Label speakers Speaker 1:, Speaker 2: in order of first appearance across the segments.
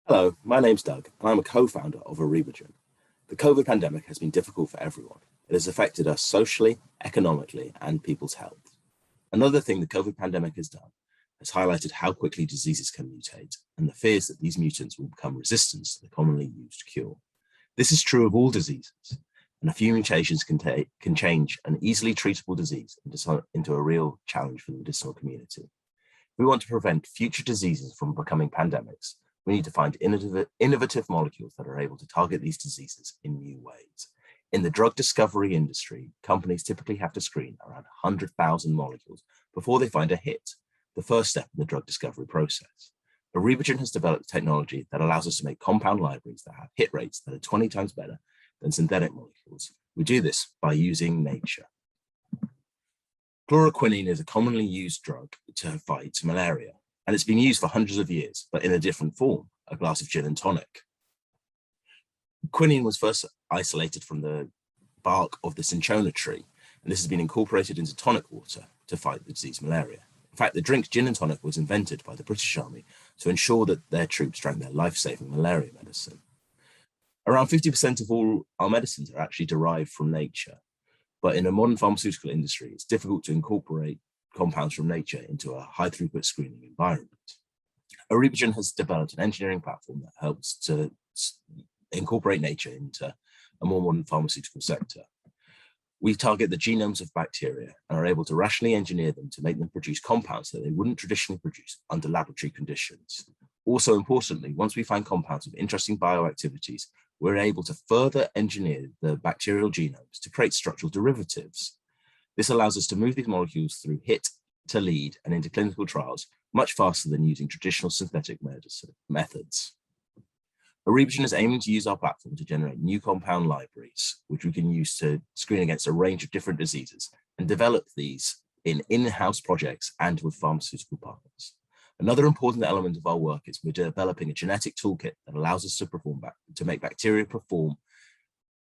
Speaker 1: Hello, my name's Doug, and I'm a co-founder of Erebagen. The COVID pandemic has been difficult for everyone. It has affected us socially, economically, and people's health. Another thing the COVID pandemic has done has highlighted how quickly diseases can mutate and the fears that these mutants will become resistant to the commonly used cure. This is true of all diseases, and a few mutations can change an easily treatable disease into a real challenge for the medicinal community. If we want to prevent future diseases from becoming pandemics, we need to find innovative molecules that are able to target these diseases in new ways. In the drug discovery industry, companies typically have to screen around 100,000 molecules before they find a hit, the first step in the drug discovery process. Erebagen has developed technology that allows us to make compound libraries that have hit rates that are 20 times better than synthetic molecules. We do this by using nature. Chloroquine is a commonly used drug to fight malaria, and it's been used for hundreds of years, but in a different form, a glass of gin and tonic. Quinine was first isolated from the bark of the cinchona tree, and this has been incorporated into tonic water to fight the disease malaria. In fact, the drink gin and tonic was invented by the British Army to ensure that their troops drank their life-saving malaria medicine. Around 50% of all our medicines are actually derived from nature, but in a modern pharmaceutical industry, it's difficult to incorporate compounds from nature into a high-throughput screening environment. Erebagen has developed an engineering platform that helps to incorporate nature into a more modern pharmaceutical sector. We target the genomes of bacteria and are able to rationally engineer them to make them produce compounds that they wouldn't traditionally produce under laboratory conditions. Also importantly, once we find compounds with interesting bioactivities, we're able to further engineer the bacterial genomes to create structural derivatives. This allows us to move these molecules through hit to lead and into clinical trials much faster than using traditional synthetic methods. Erebagen is aiming to use our platform to generate new compound libraries, which we can use to screen against a range of different diseases and develop these in-house projects and with pharmaceutical partners. Another important element of our work is we're developing a genetic toolkit that allows us to make bacteria perform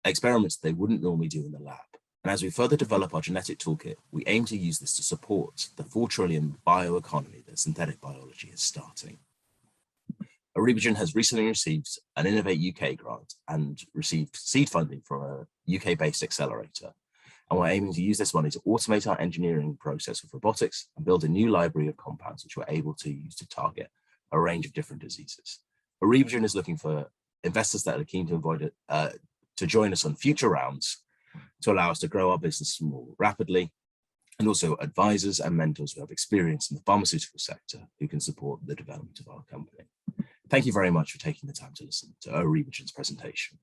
Speaker 1: experiments they wouldn't normally do in the lab. And as we further develop our genetic toolkit, we aim to use this to support the 4 trillion bioeconomy that synthetic biology is starting. Erebagen has recently received an Innovate UK grant and received seed funding from a UK-based accelerator. And we're aiming to use this money to automate our engineering process with robotics and build a new library of compounds which we're able to use to target a range of different diseases. Erebagen is looking for investors that are keen to join us on future rounds to allow us to grow our business more rapidly, and also advisors and mentors who have experience in the pharmaceutical sector who can support the development of our company. Thank you very much for taking the time to listen to Erebagen's presentation.